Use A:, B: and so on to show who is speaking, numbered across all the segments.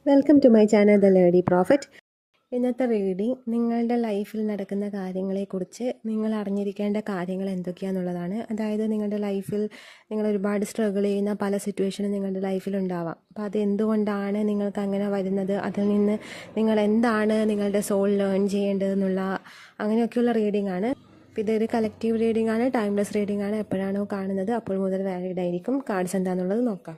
A: Welcome to my channel the lady prophet. ഇന്നത്തെ reading നിങ്ങളുടെ ലൈഫിൽ നടക്കുന്ന കാര്യങ്ങളെക്കുറിച്ച് നിങ്ങൾ അറിഞ്ഞിരിക്കേണ്ട കാര്യങ്ങൾ എന്തൊക്കെയാണെന്നുള്ളതാണ്. അതായത് നിങ്ങളുടെ ലൈഫിൽ നിങ്ങൾ ഒരുപാട് സ്ട്രഗിൾ ചെയ്യുന്ന പല സിറ്റുവേഷനും നിങ്ങളുടെ ലൈഫിൽ ഉണ്ടാവാം. അപ്പോൾ അത് എന്തുകൊണ്ടാണ് നിങ്ങൾക്ക് അങ്ങനെ വരുന്നത്, അതിൽ നിന്ന് നിങ്ങൾ എന്താണ് നിങ്ങളുടെ സോൾ ലേൺ ചെയ്യേണ്ടതെന്നുള്ള അങ്ങനെയൊക്കെയുള്ള റീഡിംഗ് ആണ്. അപ്പോൾ ഇതൊരു കളക്റ്റീവ് റീഡിംഗ് ആണ്, ടൈംലെസ് റീഡിംഗ് ആണ്. എപ്പോഴാണോ കാണുന്നത് അപ്പോൾ മുതൽ വാലിഡ് ആയിരിക്കും. കാർഡ്സ് എന്താണെന്നുള്ളത് നോക്കാം.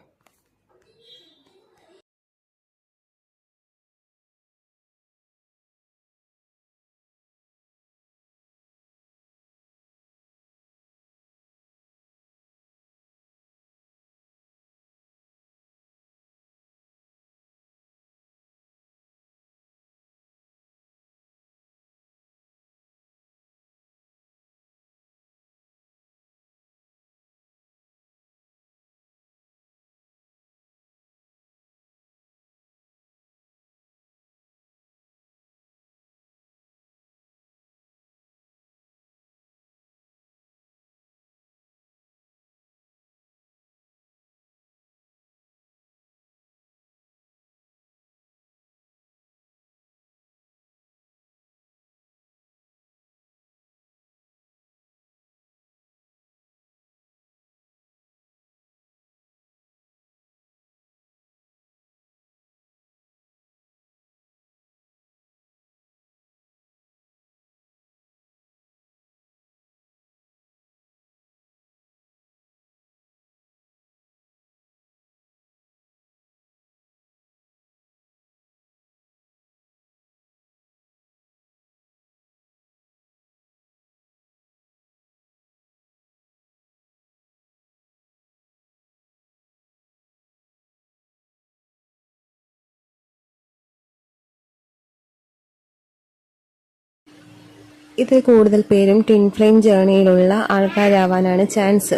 A: ഇത് കൂടുതൽ പേരും ട്വിൻ ഫ്ലെയിം ജേണിയിലുള്ള ആൾക്കാരാവാനാണ് ചാൻസ്.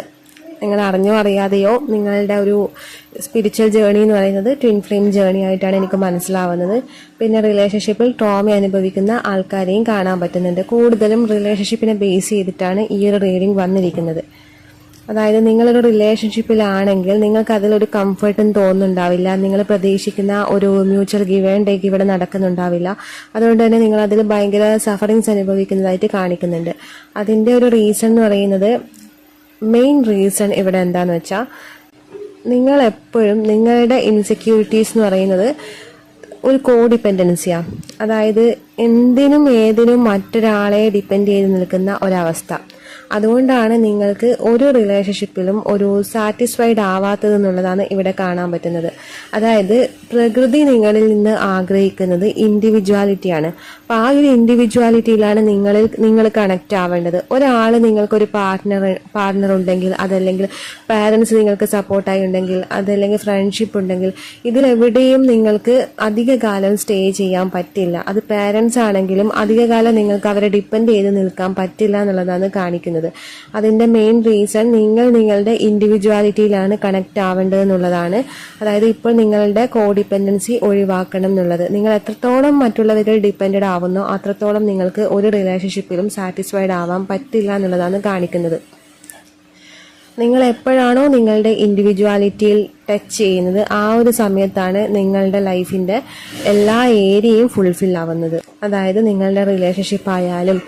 A: നിങ്ങൾ അറിഞ്ഞോ അറിയാതെയോ നിങ്ങളുടെ ഒരു സ്പിരിച്വൽ ജേണി എന്ന് പറയുന്നത് ട്വിൻ ഫ്ലെയിം ജേണി ആയിട്ടാണ് എനിക്ക് മനസ്സിലാവുന്നത്. പിന്നെ റിലേഷൻഷിപ്പിൽ ട്രോമ അനുഭവിക്കുന്ന ആൾക്കാരെയും കാണാൻ പറ്റുന്നുണ്ട്. കൂടുതലും റിലേഷൻഷിപ്പിനെ ബേസ് ചെയ്തിട്ടാണ് ഈ ഒരു റീഡിംഗ് വന്നിരിക്കുന്നത്. അതായത് നിങ്ങളൊരു റിലേഷൻഷിപ്പിലാണെങ്കിൽ നിങ്ങൾക്ക് അതിലൊരു കംഫർട്ടും തോന്നുന്നുണ്ടാവില്ല. നിങ്ങൾ പ്രതീക്ഷിക്കുന്ന ഒരു മ്യൂച്വൽ ഗിവ് ആൻഡ് ടേക്ക് ഇവിടെ നടക്കുന്നുണ്ടാവില്ല. അതുകൊണ്ട് തന്നെ നിങ്ങൾ അതിൽ ഭയങ്കര സഫറിങ്സ് അനുഭവിക്കുന്നതായിട്ട് കാണിക്കുന്നുണ്ട്. അതിൻ്റെ ഒരു റീസൺ എന്ന് പറയുന്നത്, മെയിൻ റീസൺ ഇവിടെ എന്താണെന്ന് വെച്ചാൽ, നിങ്ങൾ എപ്പോഴും നിങ്ങളുടെ ഇൻസെക്യൂരിറ്റീസ് എന്ന് പറയുന്നത് ഒരു കോ ഡിപ്പെൻഡൻസിയാണ്. അതായത് എന്തിനും ഏതിനും മറ്റൊരാളെ ഡിപ്പെൻഡ് ചെയ്ത് നിൽക്കുന്ന ഒരവസ്ഥ. അതുകൊണ്ടാണ് നിങ്ങൾക്ക് ഒരു റിലേഷൻഷിപ്പിലും ഒരു സാറ്റിസ്ഫൈഡ് ആവാത്തതെന്നുള്ളതാണ് ഇവിടെ കാണാൻ പറ്റുന്നത്. അതായത് പ്രകൃതി നിങ്ങളിൽ നിന്ന് ആഗ്രഹിക്കുന്നത് ഇൻഡിവിജ്വാലിറ്റിയാണ്. അപ്പോൾ ആ ഒരു ഇൻഡിവിജ്വാലിറ്റിയിലാണ് നിങ്ങൾ കണക്റ്റ് ആവേണ്ടത്. ഒരാൾ നിങ്ങൾക്കൊരു പാർട്ട്ണർ ഉണ്ടെങ്കിൽ, അതല്ലെങ്കിൽ പാരൻസ് നിങ്ങൾക്ക് സപ്പോർട്ടായി ഉണ്ടെങ്കിൽ, അതല്ലെങ്കിൽ ഫ്രണ്ട്ഷിപ്പ് ഉണ്ടെങ്കിൽ, ഇതിലെവിടെയും നിങ്ങൾക്ക് അധികകാലം സ്റ്റേ ചെയ്യാൻ പറ്റില്ല. അത് പാരൻസ് ആണെങ്കിലും അധികകാലം നിങ്ങൾക്ക് അവരെ ഡിപ്പെൻഡ് ചെയ്ത് നിൽക്കാൻ പറ്റില്ല എന്നുള്ളതാണ് കാണിക്കുന്നത്. അതിന്റെ മെയിൻ റീസൺ നിങ്ങൾ നിങ്ങളുടെ ഇൻഡിവിജ്വാലിറ്റിയിലാണ് കണക്ട് ആവേണ്ടത് എന്നുള്ളതാണ്. അതായത് ഇപ്പോൾ നിങ്ങളുടെ കോ ഡിപ്പെൻഡൻസി ഒഴിവാക്കണം എന്നുള്ളത്. നിങ്ങൾ എത്രത്തോളം മറ്റുള്ളവരിൽ ഡിപ്പെൻഡഡ് ആവുന്നോ അത്രത്തോളം നിങ്ങൾക്ക് ഒരു റിലേഷൻഷിപ്പിലും സാറ്റിസ്ഫൈഡ് ആവാൻ പറ്റില്ല എന്നുള്ളതാണ് കാണിക്കുന്നത്. നിങ്ങൾ എപ്പോഴാണോ നിങ്ങളുടെ ഇൻഡിവിജ്വാലിറ്റിയിൽ ടച്ച് ചെയ്യുന്നത് ആ ഒരു സമയത്താണ് നിങ്ങളുടെ ലൈഫിന്റെ എല്ലാ ഏരിയയും ഫുൾഫിൽ ആവുന്നത്. അതായത് നിങ്ങളുടെ റിലേഷൻഷിപ്പ് ആയാലും,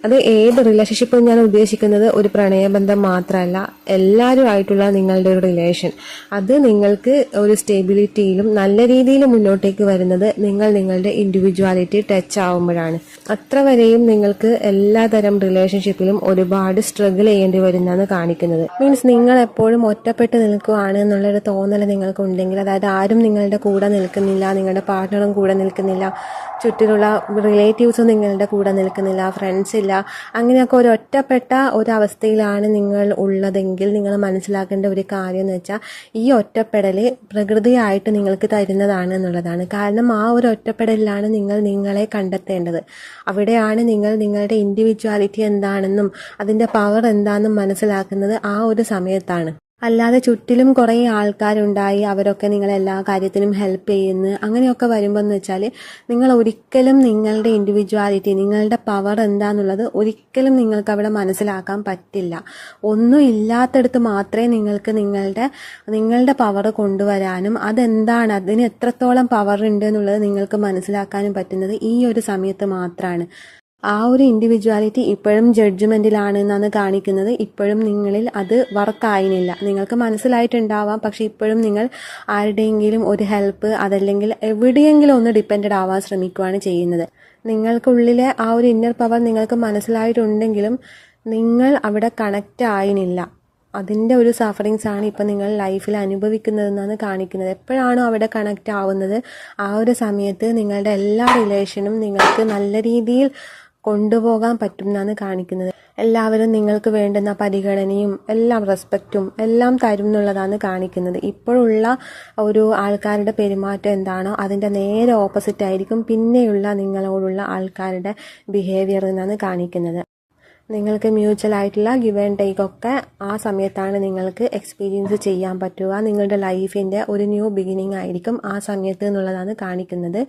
A: അത് ഏത് റിലേഷൻഷിപ്പ് ഞാൻ ഉദ്ദേശിക്കുന്നത് ഒരു പ്രണയബന്ധം മാത്രമല്ല, എല്ലാവരുമായിട്ടുള്ള നിങ്ങളുടെ ഒരു റിലേഷൻ, അത് നിങ്ങൾക്ക് ഒരു സ്റ്റെബിലിറ്റിയിലും നല്ല രീതിയിൽ മുന്നോട്ടേക്ക് വരുന്നത് നിങ്ങളുടെ ഇൻഡിവിജ്വാലിറ്റി ടച്ച് ആവുമ്പോഴാണ്. അത്ര വരെയും നിങ്ങൾക്ക് എല്ലാതരം റിലേഷൻഷിപ്പിലും ഒരുപാട് സ്ട്രഗിൾ ചെയ്യേണ്ടി വരുന്നതാണ് കാണിക്കുന്നത്. മീൻസ് നിങ്ങൾ എപ്പോഴും ഒറ്റപ്പെട്ട് നിൽക്കുകയാണ് എന്നുള്ളൊരു തോന്നൽ നിങ്ങൾക്ക് ഉണ്ടെങ്കിൽ, അതായത് ആരും നിങ്ങളുടെ കൂടെ നിൽക്കുന്നില്ല, നിങ്ങളുടെ പാർട്ട്ണറും കൂടെ നിൽക്കുന്നില്ല, ചുറ്റിലുള്ള റിലേറ്റീവ്സും നിങ്ങളുടെ കൂടെ നിൽക്കുന്നില്ല, ഫ്രണ്ട്സ് ഇല്ല, അങ്ങനെയൊക്കെ ഒരു ഒറ്റപ്പെട്ട ഒരവസ്ഥയിലാണ് നിങ്ങൾ ഉള്ളതെങ്കിൽ നിങ്ങൾ മനസ്സിലാക്കേണ്ട ഒരു കാര്യം എന്ന് വെച്ചാൽ, ഈ ഒറ്റപ്പെടൽ പ്രകൃതിയായിട്ട് നിങ്ങൾക്ക് തരുന്നതാണ് എന്നുള്ളതാണ്. കാരണം ആ ഒരു ഒറ്റപ്പെടലിലാണ് നിങ്ങൾ നിങ്ങളെ കണ്ടെത്തേണ്ടത്. അവിടെയാണ് നിങ്ങൾ നിങ്ങളുടെ ഇൻഡിവിജ്വാലിറ്റി എന്താണെന്നും അതിൻ്റെ പവർ എന്താണെന്നും മനസ്സിലാക്കുന്നത് ആ ഒരു സമയത്താണ്. അല്ലാതെ ചുറ്റിലും കുറേ ആൾക്കാരുണ്ടായി അവരൊക്കെ നിങ്ങളെ എല്ലാ കാര്യത്തിനും ഹെൽപ്പ് ചെയ്യുന്നു അങ്ങനെയൊക്കെ വരുമ്പോൾ എന്ന് വെച്ചാൽ നിങ്ങൾ ഒരിക്കലും നിങ്ങളുടെ ഇൻഡിവിജ്വാലിറ്റി, നിങ്ങളുടെ പവർ എന്താണെന്നുള്ളത് ഒരിക്കലും നിങ്ങൾക്ക് അവിടെ മനസ്സിലാക്കാൻ പറ്റില്ല. ഒന്നും ഇല്ലാത്തടത്ത് മാത്രമേ നിങ്ങൾക്ക് നിങ്ങളുടെ പവർ കൊണ്ടുവരാനും അതെന്താണ്, അതിന് എത്രത്തോളം പവർ ഉണ്ട് എന്നുള്ളത് നിങ്ങൾക്ക് മനസ്സിലാക്കാനും പറ്റുന്നത് ഈ ഒരു സമയത്ത് മാത്രമാണ്. ആ ഒരു ഇൻഡിവിജ്വാലിറ്റി ഇപ്പോഴും ജഡ്ജ്മെന്റിലാണ് എന്നാണ് കാണിക്കുന്നത്. ഇപ്പോഴും നിങ്ങളിൽ അത് വർക്കായില്ല. നിങ്ങൾക്ക് മനസ്സിലായിട്ടുണ്ടാവാം, പക്ഷെ ഇപ്പോഴും നിങ്ങൾ ആരുടെയെങ്കിലും ഒരു ഹെൽപ്പ് അതല്ലെങ്കിൽ എവിടെയെങ്കിലും ഒന്ന് ഡിപ്പെൻഡഡ് ആവാൻ ശ്രമിക്കുകയാണ് ചെയ്യുന്നത്. നിങ്ങൾക്കുള്ളിലെ ആ ഒരു ഇന്നർ പവർ നിങ്ങൾക്ക് മനസ്സിലായിട്ടുണ്ടെങ്കിലും നിങ്ങൾ അവിടെ കണക്റ്റ് ആയില്ല. അതിൻ്റെ ഒരു സഫറിങ്സ് ആണ് ഇപ്പം നിങ്ങൾ ലൈഫിൽ അനുഭവിക്കുന്നതെന്നാണ് കാണിക്കുന്നത്. എപ്പോഴാണോ അവിടെ കണക്റ്റ് ആവുന്നത് ആ ഒരു സമയത്ത് നിങ്ങളുടെ എല്ലാ റിലേഷനും നിങ്ങൾക്ക് നല്ല രീതിയിൽ കൊണ്ടുപോകാൻ പറ്റും എന്നാണ് കാണിക്കുന്നത്. എല്ലാവരും നിങ്ങൾക്ക് വേണ്ടുന്ന പരിഗണനയും എല്ലാം റെസ്പെക്റ്റും എല്ലാം തരും എന്നുള്ളതാണ് കാണിക്കുന്നത്. ഇപ്പോഴുള്ള ഒരു ആൾക്കാരുടെ പെരുമാറ്റം എന്താണോ അതിൻ്റെ നേരെ ഓപ്പോസിറ്റ് ആയിരിക്കും പിന്നെയുള്ള നിങ്ങളോടുള്ള ആൾക്കാരുടെ ബിഹേവിയർ എന്നാണ് കാണിക്കുന്നത്. നിങ്ങൾക്ക് മ്യൂച്വൽ ആയിട്ടുള്ള ഗിവ് ആൻഡ് ടേക്ക് ഒക്കെ ആ സമയത്താണ് നിങ്ങൾക്ക് എക്സ്പീരിയൻസ് ചെയ്യാൻ പറ്റുക. നിങ്ങളുടെ ലൈഫിൻ്റെ ഒരു ന്യൂ ബിഗിനിങ് ആയിരിക്കും ആ സമയത്ത് എന്നുള്ളതാണ് കാണിക്കുന്നത്.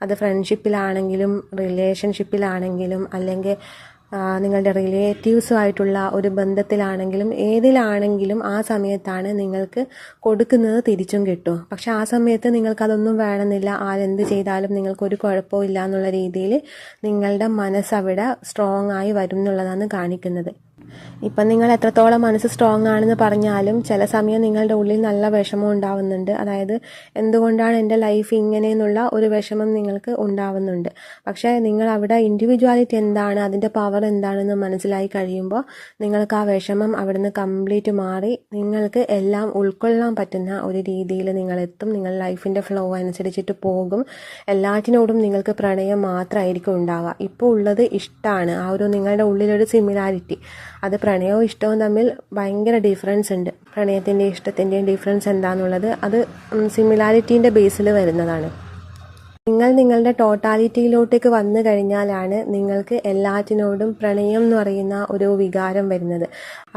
A: അത് ഫ്രണ്ട്ഷിപ്പിലാണെങ്കിലും റിലേഷൻഷിപ്പിലാണെങ്കിലും അല്ലെങ്കിൽ നിങ്ങളുടെ റിലേറ്റീവ്സുമായിട്ടുള്ള ഒരു ബന്ധത്തിലാണെങ്കിലും ഏതിലാണെങ്കിലും ആ സമയത്താണ് നിങ്ങൾക്ക് കൊടുക്കുന്നത് തിരിച്ചും കിട്ടും. പക്ഷെ ആ സമയത്ത് നിങ്ങൾക്കതൊന്നും വേണമെന്നില്ല, ആരെന്ത് ചെയ്താലും നിങ്ങൾക്കൊരു കുഴപ്പമില്ല എന്നുള്ള രീതിയിൽ നിങ്ങളുടെ മനസ്സവിടെ സ്ട്രോങ് ആയി വരും എന്നുള്ളതാണ് കാണിക്കുന്നത്. ഇപ്പം നിങ്ങൾ എത്രത്തോളം മനസ്സ് സ്ട്രോങ് ആണെന്ന് പറഞ്ഞാലും ചില സമയം നിങ്ങളുടെ ഉള്ളിൽ നല്ല വിഷമം ഉണ്ടാവുന്നുണ്ട്. അതായത് എന്തുകൊണ്ടാണ് എൻ്റെ ലൈഫ് ഇങ്ങനെയെന്നുള്ള ഒരു വിഷമം നിങ്ങൾക്ക് ഉണ്ടാവുന്നുണ്ട്. പക്ഷേ നിങ്ങൾ അവിടെ ഇൻഡിവിജ്വാലിറ്റി എന്താണ്, അതിൻ്റെ പവർ എന്താണെന്ന് മനസ്സിലായി കഴിയുമ്പോൾ നിങ്ങൾക്ക് ആ വിഷമം അവിടെ നിന്ന് കംപ്ലീറ്റ് മാറി നിങ്ങൾക്ക് എല്ലാം ഉൾക്കൊള്ളാൻ പറ്റുന്ന ഒരു രീതിയിൽ നിങ്ങളെത്തും. നിങ്ങൾ ലൈഫിൻ്റെ ഫ്ലോ അനുസരിച്ചിട്ട് പോകും. എല്ലാറ്റിനോടും നിങ്ങൾക്ക് പ്രണയം മാത്രമായിരിക്കും ഉണ്ടാവുക. ഇപ്പോൾ ഉള്ളത് ഇഷ്ടമാണ്, ആ ഒരു നിങ്ങളുടെ ഉള്ളിലൊരു സിമിലാരിറ്റി. അത് പ്രണയവും ഇഷ്ടവും തമ്മിൽ ഭയങ്കര ഡിഫറൻസ് ഉണ്ട്. പ്രണയത്തിൻ്റെയും ഇഷ്ടത്തിൻ്റെയും ഡിഫറൻസ് എന്താണെന്നുള്ളത് അത് സിമിലാരിറ്റീൻ്റെ ബേസിൽ വരുന്നതാണ്. നിങ്ങൾ നിങ്ങളുടെ ടോട്ടാലിറ്റിയിലോട്ടേക്ക് വന്നു കഴിഞ്ഞാലാണ് നിങ്ങൾക്ക് എല്ലാറ്റിനോടും പ്രണയം എന്ന് പറയുന്ന ഒരു വികാരം വരുന്നത്.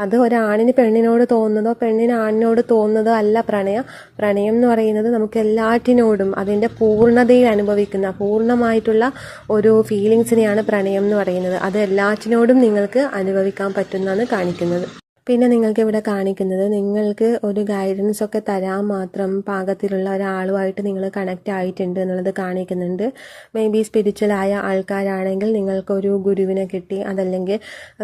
A: അത് ഒരാണിന് പെണ്ണിനോട് തോന്നുന്നതോ പെണ്ണിന് ആണിനോട് തോന്നുന്നതോ അല്ല പ്രണയം. പ്രണയം എന്ന് പറയുന്നത് നമുക്ക് എല്ലാറ്റിനോടും അതിൻ്റെ പൂർണ്ണതയിൽ അനുഭവിക്കുന്ന പൂർണ്ണമായിട്ടുള്ള ഒരു ഫീലിങ്സിനെയാണ് പ്രണയം എന്ന് പറയുന്നത്. അത് എല്ലാറ്റിനോടും നിങ്ങൾക്ക് അനുഭവിക്കാൻ പറ്റുന്നതാണ് കാണിക്കുന്നത്. പിന്നെ നിങ്ങൾക്ക് ഇവിടെ കാണിക്കുന്നത് നിങ്ങൾക്ക് ഒരു ഗൈഡൻസ് ഒക്കെ തരാൻ മാത്രം പാകത്തിലുള്ള ഒരാളുമായിട്ട് നിങ്ങൾ കണക്റ്റ് ആയിട്ടുണ്ട് എന്നുള്ളത് കാണിക്കുന്നുണ്ട്. മേ ബി സ്പിരിച്വലായ ആൾക്കാരാണെങ്കിൽ നിങ്ങൾക്കൊരു ഗുരുവിനെ കിട്ടി, അതല്ലെങ്കിൽ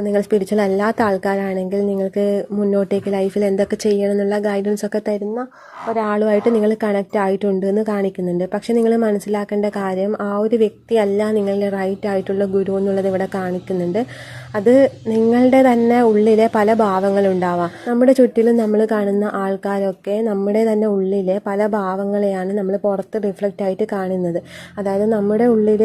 A: നിങ്ങൾ സ്പിരിച്വൽ അല്ലാത്ത ആൾക്കാരാണെങ്കിൽ നിങ്ങൾക്ക് മുന്നോട്ടേക്ക് ലൈഫിൽ എന്തൊക്കെ ചെയ്യണം എന്നുള്ള ഗൈഡൻസ് ഒക്കെ തരുന്ന ഒരാളുമായിട്ട് നിങ്ങൾ കണക്റ്റ് ആയിട്ടുണ്ട് എന്ന് കാണിക്കുന്നുണ്ട്. പക്ഷെ നിങ്ങൾ മനസ്സിലാക്കേണ്ട കാര്യം ആ ഒരു വ്യക്തിയല്ല നിങ്ങളുടെ റൈറ്റ് ആയിട്ടുള്ള ഗുരു എന്നുള്ളത് ഇവിടെ കാണിക്കുന്നുണ്ട്. അത് നിങ്ങളുടെ തന്നെ ഉള്ളിലെ പല ഭാവങ്ങളുണ്ടാവാം. നമ്മുടെ ചുറ്റിലും നമ്മൾ കാണുന്ന ആൾക്കാരൊക്കെ നമ്മുടെ തന്നെ ഉള്ളിലെ പല ഭാവങ്ങളെയാണ് നമ്മൾ പുറത്ത് റിഫ്ലക്റ്റ് ആയിട്ട് കാണുന്നത്. അതായത് നമ്മുടെ ഉള്ളിൽ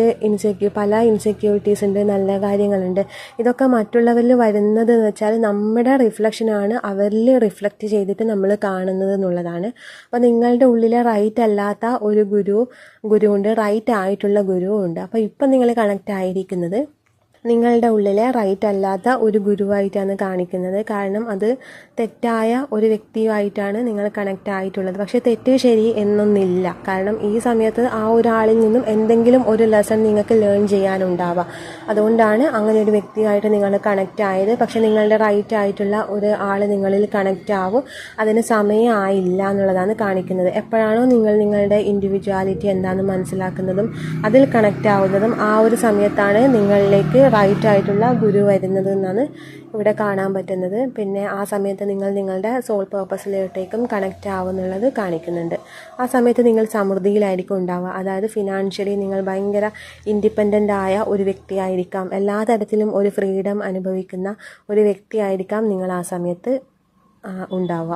A: പല ഇൻസെക്യൂരിറ്റീസ് ഉണ്ട്, നല്ല കാര്യങ്ങളുണ്ട്. ഇതൊക്കെ മറ്റുള്ളവരിൽ വരുന്നത് എന്ന് വെച്ചാൽ നമ്മുടെ റിഫ്ലക്ഷനാണ് അവരിൽ റിഫ്ലക്റ്റ് ചെയ്തിട്ട് നമ്മൾ കാണുന്നത് എന്നുള്ളതാണ്. അപ്പോൾ നിങ്ങളുടെ ഉള്ളിലെ റൈറ്റ് അല്ലാത്ത ഒരു ഗുരുവുണ്ട്, റൈറ്റ് ആയിട്ടുള്ള ഗുരുവുണ്ട്. അപ്പോൾ ഇപ്പം നിങ്ങൾ കണക്റ്റ് ആയിരിക്കുന്നത് നിങ്ങളുടെ ഉള്ളിലെ റൈറ്റ് അല്ലാത്ത ഒരു ഗുരുവായിട്ടാണ് കാണിക്കുന്നത്. കാരണം അത് തെറ്റായ ഒരു വ്യക്തിയുമായിട്ടാണ് നിങ്ങൾ കണക്റ്റ് ആയിട്ടുള്ളത്. പക്ഷേ തെറ്റ് ശരി എന്നൊന്നില്ല. കാരണം ഈ സമയത്ത് ആ ഒരാളിൽ നിന്നും എന്തെങ്കിലും ഒരു ലെസൺ നിങ്ങൾക്ക് ലേൺ ചെയ്യാനുണ്ടാവാം. അതുകൊണ്ടാണ് അങ്ങനെ ഒരു വ്യക്തിയായിട്ട് നിങ്ങൾ കണക്റ്റ് ആയത്. പക്ഷേ നിങ്ങളുടെ റൈറ്റ് ആയിട്ടുള്ള ഒരു ആൾ നിങ്ങളിൽ കണക്റ്റ് ആവും, അതിന് സമയമായില്ല എന്നുള്ളതാണ് കാണിക്കുന്നത്. എപ്പോഴാണോ നിങ്ങൾ നിങ്ങളുടെ ഇൻഡിവിജ്വാലിറ്റി എന്താണെന്ന് മനസ്സിലാക്കുന്നതും അതിൽ കണക്റ്റ് ആവുന്നതും ആ ഒരു സമയത്താണ് നിങ്ങളിലേക്ക് റൈറ്റ് ആയിട്ടുള്ള ഗുരു വരുന്നത് എന്നാണ് ഇവിടെ കാണാൻ പറ്റുന്നത്. പിന്നെ ആ സമയത്ത് നിങ്ങൾ നിങ്ങളുടെ സോൾ പേർപ്പസിലോട്ടേക്കും കണക്റ്റ് ആവുന്നുള്ളത് കാണിക്കുന്നുണ്ട്. ആ സമയത്ത് നിങ്ങൾ സമൃദ്ധിയിലായിരിക്കും ഉണ്ടാവുക. അതായത് ഫിനാൻഷ്യലി നിങ്ങൾ ഭയങ്കര ഇൻഡിപെൻഡൻ്റ് ആയ ഒരു വ്യക്തിയായിരിക്കാം. എല്ലാ തരത്തിലും ഒരു ഫ്രീഡം അനുഭവിക്കുന്ന ഒരു വ്യക്തിയായിരിക്കാം നിങ്ങൾ ആ സമയത്ത് ഉണ്ടാവുക.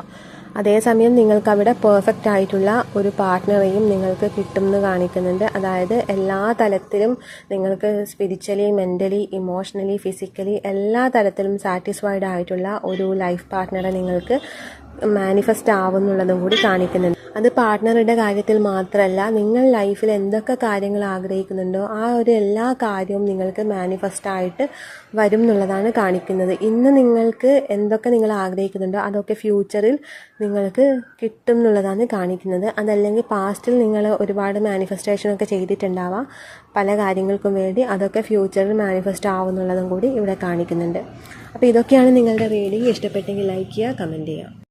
A: അതേസമയം നിങ്ങൾക്കവിടെ പെർഫെക്റ്റ് ആയിട്ടുള്ള ഒരു പാർട്ട്ണറെയും നിങ്ങൾക്ക് കിട്ടുമെന്ന് കാണിക്കുന്നുണ്ട്. അതായത് എല്ലാ തലത്തിലും നിങ്ങൾക്ക് സ്പിരിച്വലി, മെൻ്റലി, ഇമോഷണലി, ഫിസിക്കലി എല്ലാ തരത്തിലും സാറ്റിസ്ഫൈഡ് ആയിട്ടുള്ള ഒരു ലൈഫ് പാർട്ട്ണറെ നിങ്ങൾക്ക് മാനിഫെസ്റ്റ് ആവുന്നുള്ളതും കൂടി കാണിക്കുന്നുണ്ട്. അത് പാർട്ട്ണറുടെ കാര്യത്തിൽ മാത്രമല്ല, നിങ്ങൾ ലൈഫിൽ എന്തൊക്കെ കാര്യങ്ങൾ ആഗ്രഹിക്കുന്നുണ്ടോ ആ ഒരു എല്ലാ കാര്യവും നിങ്ങൾക്ക് മാനിഫെസ്റ്റ് ആയിട്ട് വരും എന്നുള്ളതാണ് കാണിക്കുന്നത്. ഇന്ന് നിങ്ങൾക്ക് എന്തൊക്കെ നിങ്ങൾ ആഗ്രഹിക്കുന്നുണ്ടോ അതൊക്കെ ഫ്യൂച്ചറിൽ നിങ്ങൾക്ക് കിട്ടും എന്നുള്ളതാണ് കാണിക്കുന്നത്. അതല്ലെങ്കിൽ പാസ്റ്റിൽ നിങ്ങൾ ഒരുപാട് മാനിഫെസ്റ്റേഷനൊക്കെ ചെയ്തിട്ടുണ്ടാവാം പല കാര്യങ്ങൾക്കും വേണ്ടി, അതൊക്കെ ഫ്യൂച്ചറിൽ മാനിഫെസ്റ്റ് ആവുന്നുള്ളതും കൂടി ഇവിടെ കാണിക്കുന്നുണ്ട്. അപ്പോൾ ഇതൊക്കെയാണ് നിങ്ങളുടെ റീഡിംഗ്. ഇഷ്ടപ്പെട്ടെങ്കിൽ ലൈക്ക് ചെയ്യുക, കമൻറ്റ് ചെയ്യുക.